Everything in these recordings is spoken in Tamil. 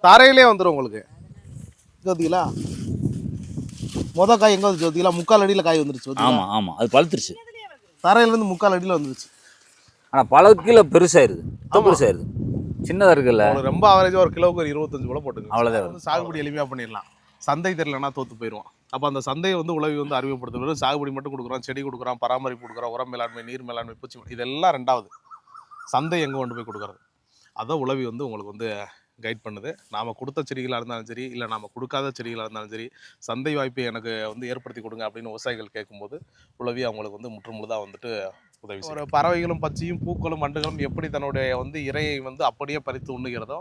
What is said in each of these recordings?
தரையிலே வந்துடும் உங்களுக்கு. ஜோதிகளா காய் எங்கே வந்து ஜோதிகளா 3/4 அடியில் காய் வந்துருச்சு. ஆமாம் ஆமாம், அது பழுத்துருச்சு. தரையிலேருந்து 3/4 அடியில் வந்துருச்சு. ஆனால் பல கிலோ பெருசாயிருது, பெருசாயிருது. சின்னதாக இருக்குல்ல, ரொம்ப ஆவரேஜாக ஒரு கிலோவுக்கு ஒரு 25 போல போட்டுங்க. அவ்வளோதான். வந்து சாகுபடி எளிமையாக பண்ணிடலாம். சந்தை தெரியலன்னா தோற்று போயிடுவோம். அப்போ அந்த சந்தையை வந்து உழவி வந்து அறிமுகப்படுத்துறது. சாகுபடி மட்டும் கொடுக்குறோம், செடி கொடுக்குறோம், பராமரிப்பு கொடுக்குறோம், உரம் மேலாண்மை, நீர் மேலாண்மை, பூச்சி இதெல்லாம் ரெண்டாவது. சந்தை எங்கே கொண்டு போய் கொடுக்குறது, அதான் உழவி வந்து உங்களுக்கு வந்து கைட் பண்ணுது. நாம் கொடுத்த செடிகளாக இருந்தாலும் சரி, இல்லை நாம் கொடுக்காத செடிகளாக இருந்தாலும் சரி, சந்தை வாய்ப்பை எனக்கு வந்து ஏற்படுத்தி கொடுங்க அப்படின்னு விவசாயிகள் கேட்கும்போது உழவி அவங்களுக்கு வந்து முற்றுமுழுதாக வந்துட்டு உதவி. ஒரு பறவைகளும் பச்சியும் பூக்களும் வண்டுகளும் எப்படி தன்னுடைய வந்து இரையை வந்து அப்படியே பறித்து உண்ணுகிறதோ,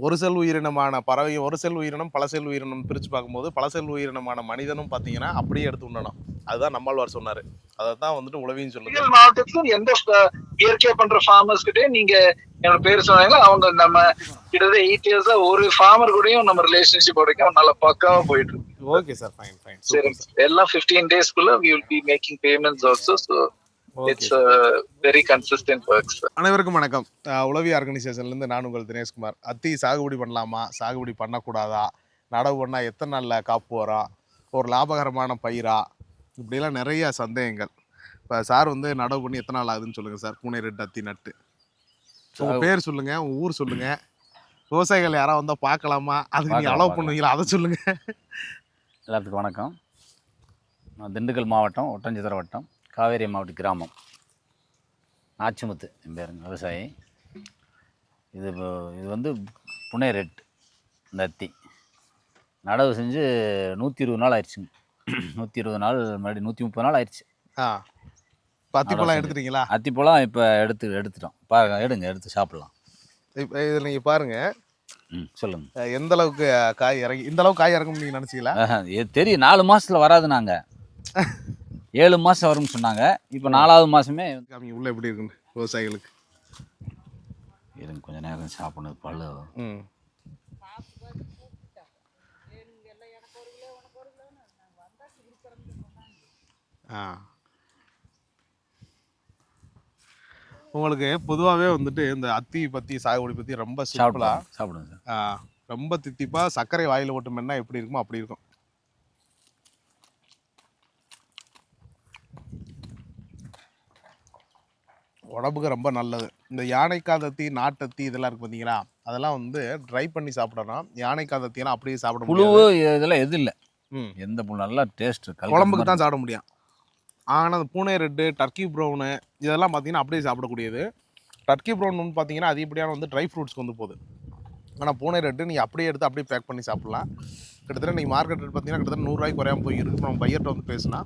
ஒரு செல் உயிரினமான பறவையும் ஒரு செல் உயிரினம் பல செல் உயிரினம் பிரித்து பார்க்கும்போது பல செல் உயிரினமான மனிதனும் பார்த்தீங்கன்னா அப்படியே எடுத்து உண்ணணும். அதுதான் நம்மாழ்வார் சொன்னார். அதை தான் வந்துட்டு உழவின்னு சொல்லுது. மாவட்டத்தில் எந்த இயற்கையா பண்ற ஃபார்மர்ஸ் கிட்டே நீங்க என்னோட பேர் சொன்னாங்களோ அவங்க நம்ம கிட்டத்தட்ட 8 இயர்ஸா ஒரு ஃபார்மர் கூடயும் நம்ம ரிலேஷன்ஷிப் வரைக்கும் நல்லா பக்காவா போயிட்டு இருக்கு. Okay sir, fine fine. சரி, எல்லாம் 15 டேஸ்க்குள்ள we will be making payments also, so it's a very consistent work. அனைவருக்கும் வணக்கம். உழவி ஆர்கனைசேஷன்லேருந்து நான் உங்கள் தினேஷ்குமார். அத்தி சாகுபடி பண்ணலாமா, சாகுபடி பண்ணக்கூடாதா, நடவு பண்ணால் எத்தனை நாளில் காப்பு வரும், ஒரு லாபகரமான பயிரா, இப்படிலாம் நிறைய சந்தேகங்கள். இப்போ சார் வந்து நடவு பண்ணி எத்தனை நாள் ஆகுதுன்னு சொல்லுங்கள் சார். பூனை ரெட் அத்தி நட்டு உங்கள் பேர் சொல்லுங்கள், உங்கள் ஊர் சொல்லுங்கள். விவசாயிகள் யாராவது வந்தால் பார்க்கலாமா, அதுக்கு நீங்கள் அலோவ் பண்ணுவீங்களா, அதை சொல்லுங்கள். எல்லாத்துக்கும் வணக்கம். நான் திண்டுக்கல் மாவட்டம் ஒட்டஞ்சத்திர வட்டம் காவேரி மாவட்ட கிராமம் நாச்சிமுத்து என் பேருங்க, விவசாயி. இது வந்து புனே ரெட் இந்த அத்தி நடவு செஞ்சு 120 நாள் ஆயிடுச்சுங்க. 120 நாள் மறுபடியும் 130 நாள் ஆயிடுச்சு. அத்திப்பழம் எடுத்துட்டீங்களா? அத்திப்பழம் இப்போ எடுத்துட்டோம். எடுங்க, எடுத்து சாப்பிட்லாம். இப்போ இதில் நீங்கள் பாருங்கள். சொல்லுங்கள். எந்த அளவுக்கு காய் இறங்கி, இந்த அளவுக்கு காய் இறங்கும்னு நீங்கள் நினச்சிங்களா? தெரியும், 4 மாதத்தில் வராது. நாங்கள் 7 மாதம் வரும்னு சொன்னாங்க. இப்போ 4ஆவது மாதமே உள்ள எப்படி இருக்குன்னு விவசாயிகளுக்கு. இருங்க, கொஞ்சம் நேரம் சாப்பிடணும். பல்லு உங்களுக்கு பொதுவாகவே வந்துட்டு இந்த அத்தி பற்றி சாகுபடி பற்றி ரொம்ப சிம்பிளாக சாப்பிடுங்க சார். ரொம்ப தித்திப்பாக சர்க்கரை வாயில் ஓட்டு மென்னா எப்படி இருக்குமோ அப்படி இருக்கும். உடம்புக்கு ரொம்ப நல்லது. இந்த யானைக்காதத்தி, நாட்டத்தி இதெல்லாம் இருக்குது பார்த்தீங்களா, அதெல்லாம் வந்து ட்ரை பண்ணி சாப்பிடணும். யானைக்காதத்தியெல்லாம் அப்படியே சாப்பிட புழு இதெல்லாம் எதுவும் இல்லை. எந்த புழு நல்லா டேஸ்ட் குழம்புக்கு தான் சாப்பிட முடியும். ஆனால் அந்த பூனை ரெட்டு, டர்க்கி ப்ரௌனு இதெல்லாம் பார்த்தீங்கன்னா அப்படியே சாப்பிடக்கூடியது. டர்க்கி ப்ரௌன் வந்து பார்த்தீங்கன்னா அதிகப்படியான வந்து ட்ரை ஃப்ரூட்ஸ்க்கு வந்து போகுது. ஆனால் பூனை ரெட்டு நீங்கள் அப்படியே எடுத்து அப்படியே பேக் பண்ணி சாப்பிட்லாம். கிட்டத்தட்ட நீங்கள் மார்க்கெட் ரேட் பார்த்தீங்கன்னா கிட்டத்தட்ட 100 ரூபாய்க்கு குறையாமல் போய் இருக்குது. நம்ம பையர்கிட்ட வந்து பேசினா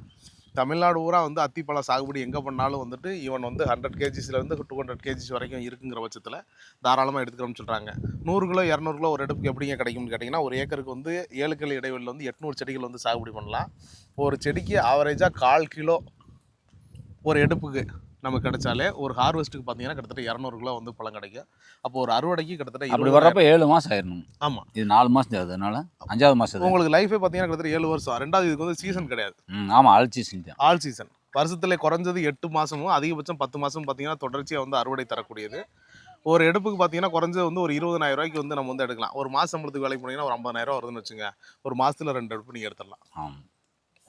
தமிழ்நாடு ஊரா வந்து அத்திப்பழம் சாகுபடி எங்கே பண்ணாலும் வந்துட்டு ஈவன் வந்து 100 kgsலேருந்து 200 kgs வரைக்கும் இருக்குங்கிற பட்சத்தில் தாராளமாக எடுத்துக்கிறோம்னு சொல்கிறாங்க. 100 கிலோ 200 கிலோ ஒரு எடுப்புக்கு எப்படிங்க கிடைக்கும்னு கேட்டிங்கன்னா, ஒரு ஏக்கருக்கு வந்து 7 கிலோ இடைவெளியில் வந்து 800 செடிகள் வந்து சாகுபடி பண்ணலாம். ஒரு செடிக்கு ஆவரேஜாக 1/4 கிலோ ஒரு எடுப்புக்கு நமக்கு கிடைச்சாலே ஒரு ஹார்வெஸ்ட்டுக்கு பார்த்தீங்கன்னா கிட்டத்தட்ட 200 கிலோ வந்து பழம் கிடைக்கும். அப்போ ஒரு அறுவடைக்கு கிட்டத்தட்ட அப்படி வர்றப்ப 7 மாதம் ஆயிடணும். ஆமாம், இது 4 மாதம் ஆகுது. அதனால 5ஆவது மாதம் உங்களுக்கு லைஃபே பார்த்தீங்கன்னா கிட்டத்தட்ட 7 வருஷம். ரெண்டாவது இதுக்கு வந்து சீசன் கிடையாது. ஆமாம், ஆல் சீசன் தான். ஆல் சீசன் வருஷத்துல குறைஞ்சது 8 மாதமும் அதிகபட்சம் 10 மாதமும் பார்த்தீங்கன்னா தொடர்ச்சியாக வந்து அறுவடை தரக்கூடியது. ஒரு எடுப்புக்கு பார்த்தீங்கன்னா குறைஞ்சது வந்து ஒரு 20,000 ரூபாய்க்கு வந்து நம்ம வந்து எடுக்கலாம். ஒரு மாதம் சம்பளத்துக்கு வேலைக்கு போனீங்கன்னா ஒரு 50,000 ரூபா வருதுன்னு வச்சுங்க. ஒரு மாதத்தில் 2 எடுப்பு நீங்கள் எடுத்துடலாம்.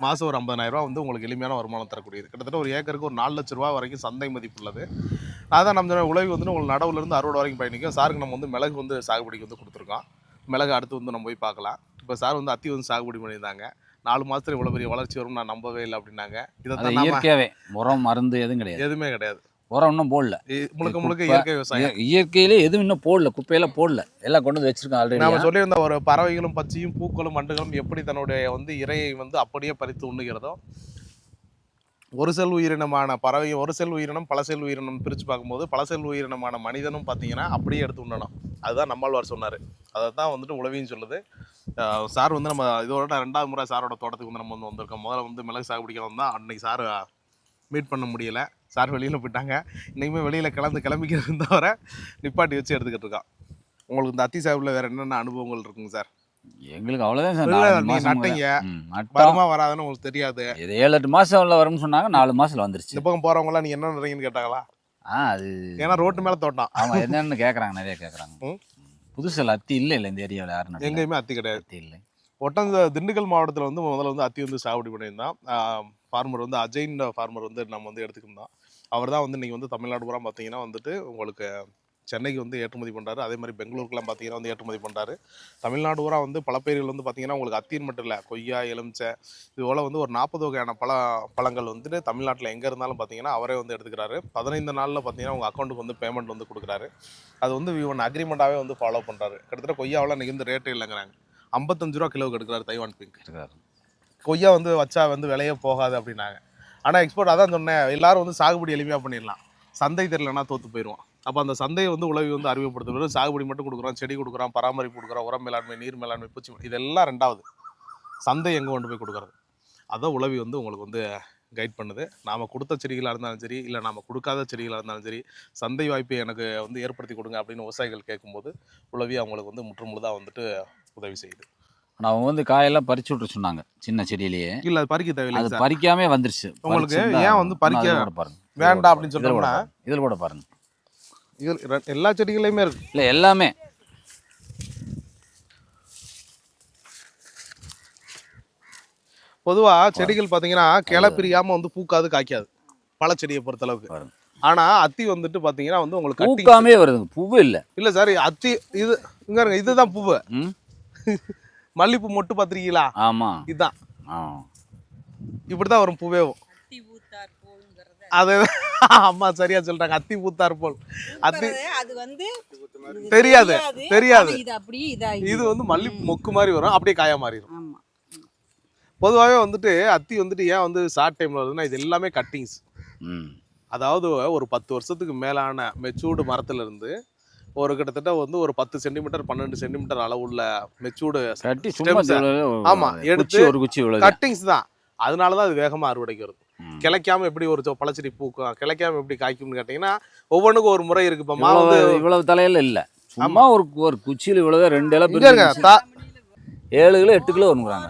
மாதம் ஒரு 50,000 ரூபா வந்து உங்களுக்கு எளிமையான வருமானம் தரக்கூடியது. கிட்டத்தட்ட ஒரு ஏக்கருக்கு ஒரு 4 லட்ச ரூபா வரைக்கும் சந்தை மதிப்பு உள்ளது. அதான் நம்ம உழவி வந்து உங்களுக்கு நடவுலேருந்து அறுவடை வரைக்கும் பயணிக்கும். சாருக்கு நம்ம வந்து மிளகு வந்து சாகுபடிக்கு வந்து கொடுத்துருக்கோம். மிளகு அடுத்து வந்து நம்ம போய் பார்க்கலாம். இப்போ சார் வந்து அத்தி வந்து சாகுபடி பண்ணியிருந்தாங்க. 4 மாதத்துல இவ்வளோ பெரிய வளர்ச்சி வரும் நான் நம்பவே இல்லை அப்படின்னாங்க. இதை இயற்கையாகவே உரம் மருந்து எதுவும் கிடையாது, எதுவுமே கிடையாது. உரம் இன்னும் போடல. முழுக்க இயற்கை விவசாயம். இயற்கையிலே எதுவும் இன்னும் போடல, குப்பையெல்லாம் போடல, எல்லாம் கொண்டு வந்து வச்சிருக்கோம் ஆல்ரெடி. நம்ம சொல்லியிருந்த ஒரு பறவைகளும் பச்சியும் பூக்களும் வண்டுகளும் எப்படி தன்னுடைய வந்து இரையை வந்து அப்படியே பறித்து உண்ணுகிறதோ, ஒரு செல் உயிரினமான பறவையும் ஒரு செல் உயிரினம் பல செல் உயிரினம் பிரித்து பார்க்கும்போது பல செல் உயிரினமான மனிதனும் பார்த்தீங்கன்னா அப்படியே எடுத்து உண்ணணும். அதுதான் நம்மாழ்வார் சொன்னார். அதை தான் வந்துட்டு உழவின்னு சொல்லுது. சார் வந்து நம்ம இதோட 2வது முறை சாரோட தோட்டத்துக்கு வந்து நம்ம வந்து வந்திருக்கோம். முதல்ல வந்து மிளகு சாகுபடிக்க வந்தால் அன்றைக்கி சார் மீட் பண்ண முடியலை. சார் வெளியில் போயிட்டாங்க. இன்றைக்குமே வெளியில் கிளம்பிக்கிறது தவிர நிப்பாட்டி வச்சு எடுத்துக்கிட்டு இருக்கான். உங்களுக்கு இந்த அத்தி சாகுபடியில் வேறு என்னென்ன அனுபவங்கள் இருக்குங்க சார்? எங்களுக்கு அவ்வளோதான் சார். நட்டீங்க வருமா வராதுன்னு உங்களுக்கு தெரியாது. இது 7-8 மாதம் வரும்னு சொன்னாங்க. 4 மாதத்தில் வந்துருச்சு. இந்த பக்கம் போகிறவங்களாம் நீங்கள் என்ன நினைக்கிறீங்கன்னு கேட்டாங்களா? அது ஏன்னா ரோட்டு மேலே தோட்டம். ஆமாம், என்னென்னு கேட்குறாங்க, நிறைய கேட்குறாங்க. புதுசில் அத்தி இல்லை இந்த ஏரியாவில் யாரும் நடல. எங்கேயுமே அத்தி கிடையாது. அத்தி இல்லை. திண்டுக்கல் மாவட்டத்தில் வந்து முதல்ல வந்து அத்தி வந்து சாகுபடி பண்ணியிருந்தான். ஃபார்மர் வந்து அஜயின் ஃபார்மர் வந்து நம்ம வந்து எடுத்துக்கிட்டோம். அவர் தான் வந்து இன்றைக்கி வந்து தமிழ்நாடு பூரா பார்த்தீங்கன்னா வந்துட்டு உங்களுக்கு சென்னைக்கு வந்து ஏற்றுமதி பண்ணுறாரு. அதே மாதிரி பெங்களூருக்குலாம் பார்த்தீங்கன்னா வந்து ஏற்றுமதி பண்ணுறாரு. தமிழ்நாடு பூரா வந்து பல பயிர்கள் வந்து பார்த்தீங்கன்னா உங்களுக்கு அத்தின்னு மட்டும் இல்லை, கொய்யா, எலுமிச்சை, இது போல் வந்து ஒரு 40 வகையான பழங்கள் வந்துட்டு தமிழ்நாட்டில் எங்கே இருந்தாலும் பார்த்தீங்கன்னா அவரே வந்து எடுத்துக்கிறாரு. 15 நாளில் பார்த்தீங்கன்னா உங்கள் அக்கௌண்ட்டுக்கு வந்து பேமெண்ட் வந்து கொடுக்குறாரு. அது வந்து இவன் அக்ரிமெண்ட்டாகவே வந்து ஃபாலோ பண்ணுறாரு. கிட்டத்தட்ட கொய்யாவில் இன்றைக்கி வந்து ரேட்டு இல்லைங்கிறாங்க. 55 ரூபா கிலோவுக்கு எடுக்கிறாரு தைவான் பிங்க். கொய்யா வந்து வச்சா வந்து விலையே போகாது அப்படின்னாங்க. ஆனால் எக்ஸ்போர்ட் அதான் சொன்னேன், எல்லாரும் வந்து சாகுபடி எளிமையாக பண்ணிடலாம், சந்தை தெரியலன்னா தோற்று போயிடுவோம். அப்போ அந்த சந்தையை வந்து உழவி வந்து அறிமுகப்படுத்துவது சாகுபடி மட்டும் கொடுக்குறோம், செடி கொடுக்குறோம், பராமரிப்பு கொடுக்குறோம், உரம் மேலாண்மை, நீர் மேலாண்மை, பூச்சி, இதெல்லாம் ரெண்டாவது. சந்தை எங்கே கொண்டு போய் கொடுக்குறது, அதான் உழவி வந்து உங்களுக்கு வந்து கைட் பண்ணுது. நாம் கொடுத்த செடிகளாக இருந்தாலும் சரி, இல்லை நாம் கொடுக்காத செடிகளாக இருந்தாலும் சரி, சந்தை வாய்ப்பை எனக்கு வந்து ஏற்படுத்தி கொடுங்க அப்படின்னு விவசாயிகள் கேட்கும்போது உழவி அவங்களுக்கு வந்து முற்றுமுழுதாக வந்துட்டு உதவி செய்யுது. ஆனால் அவங்க வந்து காயெல்லாம் பறிச்சு விட்டு சொன்னாங்க சின்ன செடியிலேயே. இல்லை அது பறிக்க தேவையில்லை, அது பறிக்காமே வந்துருச்சு உங்களுக்கு. ஏன் வந்து பறிக்க பாருங்க வேண்டாம் அப்படின்னு சொன்னோம்னா இதில் கூட பாருங்க, இதில் எல்லா செடிகளையுமே இருக்கு. இல்லை எல்லாமே பொதுவாக செடிகள் பார்த்தீங்கன்னா கிளை பிரியாமல் வந்து பூக்காது, காய்க்காது பழச்செடியை பொறுத்தளவுக்கு. ஆனால் அத்தி வந்துட்டு பார்த்தீங்கன்னா வந்து உங்களுக்கு பூக்காமே வருதுங்க, பூவு இல்லை. இல்லை சார், அத்தி இது இங்கே இருங்க, இதுதான் பூவு. மல்லிப்பூ மொட்டு பார்த்துருக்கீங்களா? ஆமாம், இதுதான். இப்படி தான் வரும் பூவே. அது அம்மா சரியா சொல்றாங்க, அத்தி பூத்தார் போல். அத்தி அது வந்து தெரியாது தெரியாது, இது வந்து இது மல்லிப்பூ மொக்கு மாதிரி வரும், அப்படியே காயா மாறிடும். பொதுவாகவே வந்துட்டு அத்தி வந்துட்டு ஏன் வந்து ஷார்ட் டைமில் வருதுன்னா இது எல்லாமே கட்டிங்ஸ். அதாவது ஒரு 10 வருஷத்துக்கு மேலான மெச்சூர்டு மரத்துலேருந்து ஒரு கிட்டத்தட்ட வந்து ஒரு 10 சென்டிமீட்டர் 12 சென்டிமீட்டர் அளவுள்ள மெச்சூர்டு ஆமாம் எடுத்து ஒரு குச்சி கட்டிங்ஸ் தான். அதனால தான் அது வேகமாக அறுவடைக்கு வருது. கிளைக்காம எப்படி ஒரு பழச்செடி பூக்கும், கிளைக்காம எப்படி காய்க்கும்னு கேட்டிங்கன்னா ஒவ்வொன்றுக்கும் ஒரு முறை இருக்கு. இப்போ வந்து இவ்வளவு தலையில இல்லை, சும்மா ஒரு குச்சியில் இவ்வளவு 2 இலை 7 கிலோ 8 கிலோ வருங்கிறாங்க.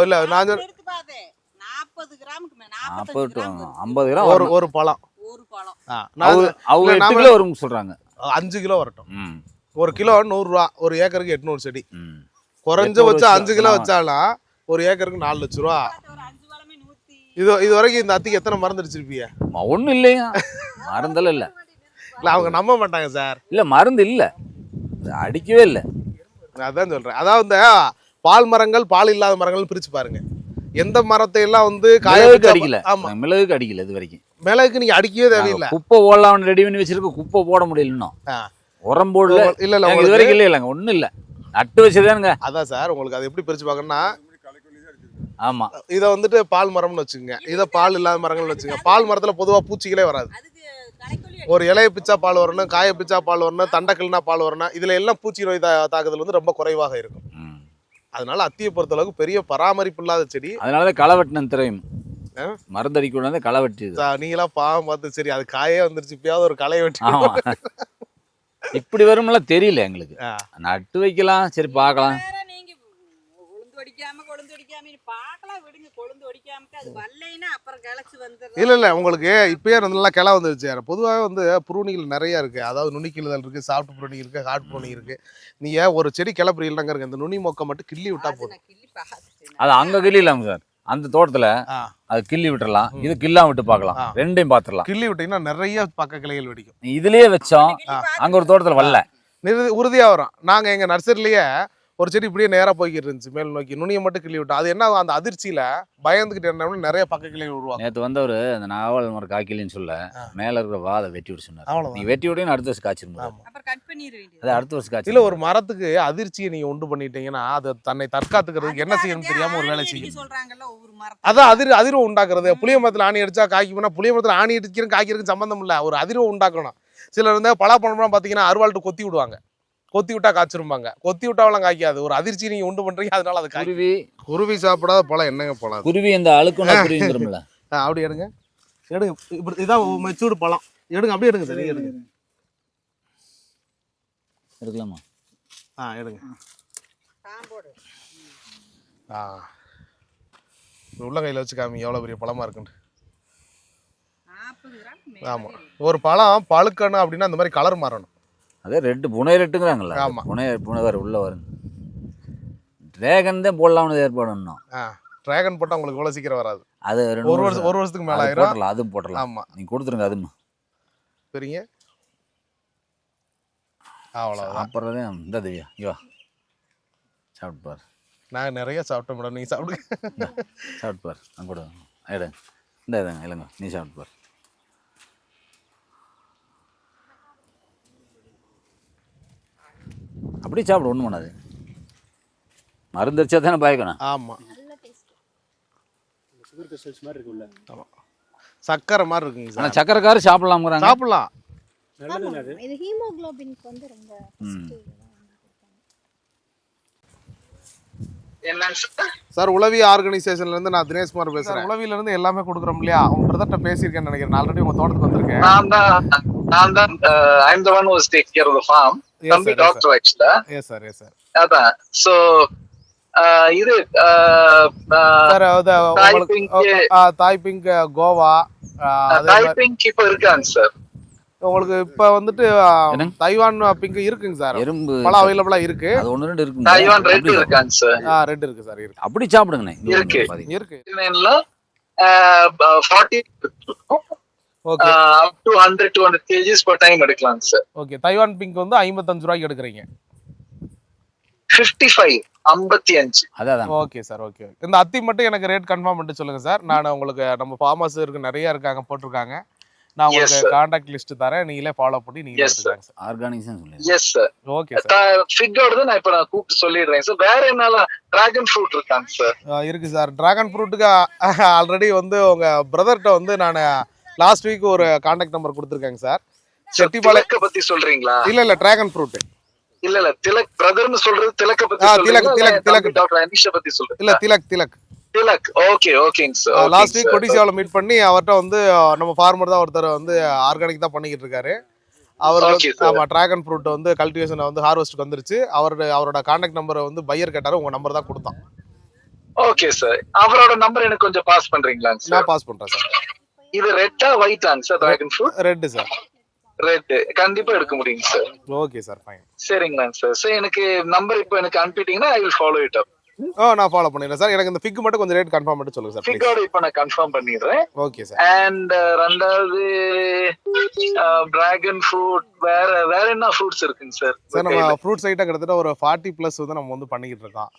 இல்லை நான் 40 கிராமுக்கு 40 to 50 கிராம் ஒரு பழம். அவங்க 8 கிலோ வரும்னு சொல்றாங்க. 5 கிலோ வரட்டும். 1 கிலோ 100 ரூபா, ஒரு ஏக்கருக்கு 800 செடி. குறைஞ்சபட்சம் 5 கிலோ வச்சாலும் ஒரு ஏக்கருக்கு 4 லட்ச ரூபா. இது வரைக்கும் இந்த அத்திக்கு எத்தனை மருந்து அடிச்சிருப்பீங்க? ஒன்றும் இல்லையா, மருந்தெல்லாம் இல்லை. இல்லை அவங்க நம்ப மாட்டாங்க சார். இல்லை மருந்து இல்லை, அடிக்கவே இல்லை. அதான் சொல்கிறேன். அதாவது பால் மரங்கள் பால் இல்லாத மரங்கள் பிரித்து பாருங்க. எந்த மரத்தை எல்லாம் வந்து காய்க்கு அடிக்கல. ஆமாம், மிளகுக்கு அடிக்கல இது வரைக்கும். மிளகுக்கு நீங்கள் அடிக்கவே தேவையில்லை. குப்பை போடலாம் ரெடி பண்ணி வச்சிருக்க, குப்பை போட முடியல இன்னும். உரம் போடல. இல்லை இல்லை இது வரைக்கும் இல்லை இல்லைங்க, ஒன்றும் இல்லை, நட்டு வச்சுதானுங்க. அதான் சார், உங்களுக்கு அதை எப்படி பிரித்து பார்க்கணும்னா, ஆமாம் இதை வந்துட்டு பால் மரம்னு வச்சுக்கோங்க, இதை பால் இல்லாத மரங்கள்னு வச்சுக்கோங்க. பால் மரத்தில் பொதுவாக பூச்சிகளே வராது. ஒரு இலையை பிச்சா பால் வரணும், காயை பிச்சா பால் வரணும், தண்டைக்கல்னா பால் வரணும். இதில் எல்லாம் பூச்சி நோய் தாக்குதல் வந்து ரொம்ப குறைவாக இருக்கும். அதனால அத்தியை பொறுத்தளவுக்கு பெரிய பராமரிப்பு இல்லாத செடி. அதனாலதான் களை வெட்டின திரையும் மருந்தடிக்கூடாது, களை வெட்டி. நீங்களா பாவம் பார்த்து சரி அது காயே வந்துருச்சு, இப்பயாவது ஒரு களையை வெட்டி. இப்படி வரும்ல தெரியல எங்களுக்கு. நட்டு வைக்கலாம், சரி பார்க்கலாம். இல்ல உங்களுக்கு இப்பயே நல்லா கிளை வந்துருச்சு. பொதுவாக வந்து புருணிகள் நிறைய இருக்கு. அதாவது நுனிக்கிழுதல் இருக்கு, சாப்பிட்டு புருணி இருக்கு, ஹார்ட் புருணி இருக்கு. நீங்க ஒரு செடி கிளை பிரியலங்க இருக்கு, இந்த நுனி மொக்க மட்டும் கிள்ளி விட்டா போதும். அது அங்க கிள்ளிடலாம் சார், அந்த தோட்டத்துல அது கிள்ளி விட்டுறலாம், இது கிள்ளாம விட்டு பார்க்கலாம், ரெண்டையும் பார்த்துடலாம். கிள்ளி விட்டீங்கன்னா நிறைய பக்க கிளைகள் வெடிக்கும். இதுலயே வச்சோம், அங்க ஒரு தோட்டத்துல வரல, உறுதியா வரும். நாங்க எங்க நர்சரிலேயே ஒரு செடி இப்படியே நேராக போய்கிட்டு இருந்துச்சு மேல் நோக்கி, நுனியை மட்டும் கிள்ளி விட்டோம். அது என்ன அந்த அதிர்ச்சியில் பயந்துக்கிட்டு என்ன நிறைய பக்க கிளைகள் உருவாகும். நேற்று வந்தவர் அந்த நாவல் மரம் காய்க்கலின்னு சொல்ல மேலே இருக்கிற வாழை வெட்டி விட்டு சொன்னார். நீ வெட்டி விட்டு அடுத்த வருஷம் காய்ச்சிருந்தோம், அது அடுத்த வருஷம் காய்ச்சி. இல்லை ஒரு மரத்துக்கு அதிர்ச்சியை நீங்கள் உண்டு பண்ணிட்டீங்கன்னா அது தன்னை தற்காத்துக்கிறதுக்கு என்ன செய்யணும்னு தெரியாமல் ஒரு வேலை செய்யும். அதான் அதிர்வு உண்டாக்குறது. புளிய மரத்தில் ஆணி அடிச்சா காய்க்கும்னா புளிய மரத்தில் ஆணி அடிக்கிறதுக்கு காய்க்கிறதுக்கு சம்மந்தம் இல்லை, ஒரு அதிர்வு உண்டாக்கணும். சிலர் வந்து பலாப்பழம்லாம் பார்த்தீங்கன்னா அருவாள்கிட்ட கொத்தி விடுவாங்க, கொத்தி விட்டா காய்ச்சிருப்பாங்க. கொத்தி விட்டாவெல்லாம் காய்க்காது, ஒரு அதிர்ச்சி நீங்க உண்டு பண்றீங்க, அதனால அது குருவி குருவி சாப்பிடாத பழம் என்னங்க பழம்? குருவி இந்த அழுக்குனா குருவிங்கிறோம்ல. அப்படி எடுங்க இப்படி இதான் மெச்சூர்டு பழம். எடுங்க அப்படியே எடுங்க சார், எடுங்க எடுக்கலாமா? எடுங்க. உள்ள கையில வச்சு காமிங்க எவ்வளவு பெரிய பழமா இருக்குன்னு. ஆமா, ஒரு பழம் பழுக்கணும் அப்படின்னா அந்த மாதிரி கலர் மாறணும். அதே ரெட்டு புனை ரெட்டுங்கிறாங்களா? ஆமா. புனை வர உள்ள வரும். டிராகன் தான் போடலாம்னு ஏற்பாடு இன்னும். டிராகன் போட்டால் உங்களுக்கு இவ்வளோ சீக்கிரம் வராது. அது ஒரு வருஷத்துக்கு மேலே ஆயிரும். போடலாம், அதுவும் போடலாம். ஆமாம், நீங்கள் கொடுத்துருங்க அதுமா. சரிங்க, அவ்வளோதான். அப்புறம் தான் இந்த திவ்யா இங்கே வா, சாப்பிட்டு பாரு. நான் நிறைய சாப்பிட்டேன் மேடம், நீங்கள் சாப்பிடுங்க. சாப்பிட்டு பாரு, நான் கூட ஆயிடு இந்த இதாங்க இல்லைங்க, நீ சாப்பிட்டு பாரு. அப்படியே சாப்பிடு, ஒன்றும் பண்ணாது. மருந்து அடிச்சா தானே பயக்கணும். ஆமாம், ஆமாம், சக்கரை மாதிரி இருக்குங்க சார். ஆனால் சக்கரைக்காரு சாப்பிடலாம்ங்கிறாங்க. சாப்பிடலாம். இது ஹீமோகுளோபினுக்கு வந்து ரொம்ப சார் உளவி ஆர்கனைசேஷன்ல இருந்து நான் தினேஷ்குமார் பேசுறேன். உளவில இருந்து எல்லாமே கொடுக்குறோம் இல்லையா? அவங்க பிரதர்ட்ட பேசியிருக்கேன்னு நினைக்கிறேன். ஆல்ரெடி உங்க தோட்டத்துக்கு வந்திருக்கேன். நான் தான் I'm the one who was taking care of the farm. தம்பி டாக்டர் ஆக்சுவலா. Yes sir, yes sir. அதான். சோ இது சார் தாய் பிங்க் கோவா தாய் பிங்க் இப்ப இருக்காங்க சார். உங்களுக்கு இப்ப வந்துட்டு தைவான் பிங்க் இருக்குங்க சார். எறும்பு பல அவைலபிளா இருக்கு. அது ஒன்று ரெண்டு இருக்கு. தைவான் ரெட் இருக்காங்க சார். ரெட் இருக்கு சார், இருக்கு. அப்படி சாப்பிடுங்கண்ணே. இருக்கு இருக்கு. 40 okay, up to 100-200 kgs per time எடுக்கலாம் சார். ஓகே, தைவான் பிங்க் வந்து 55 ரூபாய்க்கு எடுக்கிறீங்க. 55. அதான். Okay sir, okay. இந்த அத்தி மட்டும் எனக்கு ரேட் கன்ஃபார்ம் பண்ணிட்டு சொல்லுங்க சார். நான் உங்களுக்கு நம்ம ஃபார்மர்ஸ் இருக்கு, நிறைய இருக்காங்க, போட்டிருக்காங்க. நான் உங்களுக்கு கான்டாக்ட் லிஸ்ட் தரேன், நீங்களே ஃபாலோ பண்ணி நீங்களே எடுத்துக்கங்க சார். ஆர்கானிக்ஸ் சொல்லுங்க. Yes sir. Okay sir. ஃபிக்கோட நான் இப்ப கூப்பிட்டு சொல்லிடுறேன் சார். வேற என்னலாம் டிராகன் ஃப்ரூட் இருக்காங்க சார்? இருக்கு சார். டிராகன் ஃப்ரூட்டுக்கு ஆல்ரெடி வந்து உங்க பிரதர்ட்ட வந்து நான் லாஸ்ட் வீக் ஒரு கான்டாக்ட் நம்பர் கொடுத்துருக்கேங்க சார். செட்டிபாளையக்க பத்தி சொல்றீங்களா? இல்ல டிராகன் ஃப்ரூட் இல்ல திலக் பிரதர்னு சொல்றது திலக்க பத்தி சொல்றீங்களா? திலக் டாக்டர் அனிஷா பத்தி சொல்றீங்க? இல்ல திலக். ஓகேங்க சார். லாஸ்ட் வீக் கொடிசியாவுல மீட் பண்ணி அவர்ட்ட வந்து நம்ம ஃபார்மர் தான் ஒருத்தர் வந்து ஆர்கானிக் தான் பண்ணிக்கிட்டு இருக்காரு. அவர் ஆமா டிராகன் ஃப்ரூட் வந்து கல்டிவேஷன் வந்து ஹார்வெஸ்ட்க்கு வந்துருச்சு. அவரோட கான்டாக்ட் நம்பரை வந்து பையர் கேட்டாரு, உங்க நம்பர் தான் கொடுத்தான். Okay sir. அவரோட நம்பர் எனக்கு கொஞ்சம் பாஸ் பண்றீங்களா சார்? நான் பாஸ் பண்றேன் சார். இது ரெட்டா ஒயிட்டாங்க sir? Dragon fruit red sir. Red கண்டிப்பா எடுக்க முடியுங்க சார். Okay sir, fine. சரிங்களா சார். சோ எனக்கு நம்பர் இப்போ எனக்கு அனுப்பிட்டீங்கன்னா I will follow it up. நான் ஃபாலோ பண்ணிடுறேன் சார். எனக்கு இந்த ஃபிக் மட்டும் கொஞ்சம் ரேட் கன்ஃபார்ம் பண்ணி சொல்லுங்க சார். ஃபிக்கோட இப்போ நான் கன்ஃபார்ம் பண்ணிடுறேன். Okay sir. அண்ட் ரெண்டாவது டிராகன் ஃப்ரூட் வேற என்ன ஃப்ரூட்ஸ் இருக்குங்க சார்? சார் நம்ம ஃப்ரூட்ஸ் ஐட்டம் கிட்டத்தட்ட ஒரு 40+ வந்து நம்ம வந்து பண்ணிக்கிட்டு இருக்கோம்.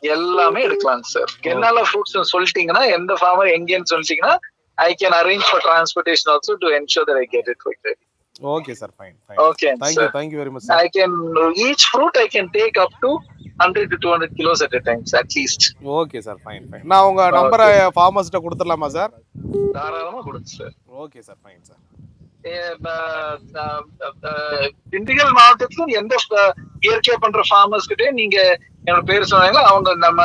எல்லாமே எடுக்கலாங்க சார். என்னெல்லாம் ஃப்ரூட்ஸ் சொல்லிட்டீங்கன்னா, எந்த ஃபார்மர் எங்கேன்னு சொல்லிட்டீங்கன்னா I can arrange for transportation also to ensure that I get it quickly. Okay sir, fine. Okay, thank you very much sir. Each fruit I can take up to 100 to 200 kilos at a time at least. Okay sir, fine. நான் உங்க நம்பரை ஃபார்மர்ஸ்ட்ட கொடுத்துடலாமா சார்? தாராளமா கொடுங்க sir. Okay sir, fine sir. Dindigul மாவட்டத்துல எந்த இயற்கை பண்ற ஃபார்மர்ஸ் கிட்டே நீங்க என்னோட பேர் சொன்னாங்களோ அவங்க நம்ம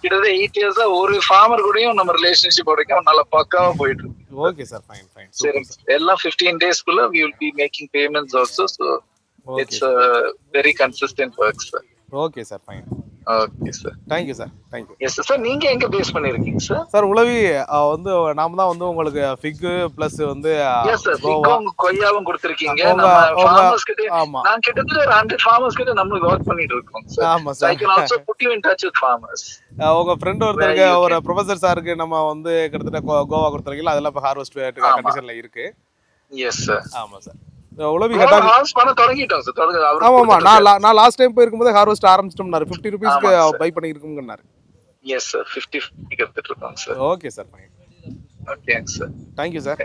கிட்டத்தட்ட 8 years ஒரு ஃபார்மர் கூடயும் நம்ம ரிலேஷன்ஷிப் வரைக்கும் நல்லா பக்காவா போயிட்டு இருக்கு. Okay sir, fine. சரி, எல்லாம் 15 days குள்ள we will be making payments also, so it's a very consistent work sir. Okay sir, fine. Okay sir, thank you sir, thank you. Yes sir. நீங்க எங்க பேஸ் பண்ணிருக்கீங்க சார்? சார் உளவி வந்து நாம தான் வந்து உங்களுக்கு ஃபிக் பிளஸ் வந்து எஸ் சார் ஃபிக்கும் கொய்யாவும் கொடுத்திருக்கீங்க. நம்ம ஃபார்மர்ஸ் கிட்ட நான் கிட்டத்தட்ட 100 ஃபார்மர்ஸ் கிட்ட நம்ம வர்க் பண்ணிட்டு இருக்கோம் சார். ஆமா sir. I can also put you in touch with farmers. உங்க ஃப்ரெண்ட் ஒருத்தருக்கு ஒரு ப்ரொஃபசர் சாருக்கு நம்ம வந்து கிட்டத்தட்ட கோவா கொடுத்திருக்கீங்க. அதெல்லாம் இப்ப ஹார்வெஸ்ட் கண்டிஷன்ல இருக்கு. Yes sir. ஆமா சார். உளவி ஹார்வெஸ்ட் பண்ண தொடங்கிட்டோம் சார். ஆமா நான் லாஸ்ட் டைம் போயிருக்கும்போது ஹார்வெஸ்ட் ஆரம்பிச்சிட்டோம்னாரு. 50 ரூபீஸ்க்கு பை பண்ணி இருக்கும்ங்கன்னாரு. எஸ் சார், 50 எடுத்துட்டு இருக்கோம் sir. Okay sir, fine. Okay sir, thank you sir.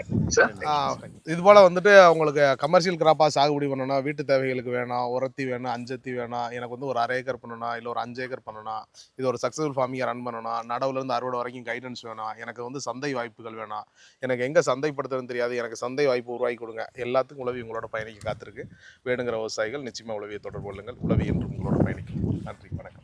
இது போல வந்துட்டு உங்களுக்கு கமர்ஷியல் கிராப்பா சாகுபடி பண்ணணும், வீட்டு தேவைகளுக்கு வேணும், உரத்தி வேணும், அஞ்சத்தி வேணும், எனக்கு வந்து ஒரு 1/2 ஏக்கர் பண்ணணும், இல்லை ஒரு 5 ஏக்கர் பண்ணணும், இது ஒரு சக்ஸஸ்ஃபுல் ஃபார்மிங்கை ரன் பண்ணணும், நடவுலேருந்து அறுவடை வரைக்கும் கைடன்ஸ் வேணும், எனக்கு வந்து சந்தை வாய்ப்புகள் வேணும், எனக்கு எங்கே சந்தைப்படுத்துறதுன்னு தெரியாது, எனக்கு சந்தை வாய்ப்பு உருவாக்கி கொடுங்க. எல்லாத்துக்கும் உளவி உங்களோட பயணிக்க காத்திருக்கு. வேணுங்கிற விவசாயிகள் நிச்சயமாக உளவியை தொடர்பு கொள்ளுங்கள். உளவி என்று உங்களோட பயணிக்கும். நன்றி, வணக்கம்.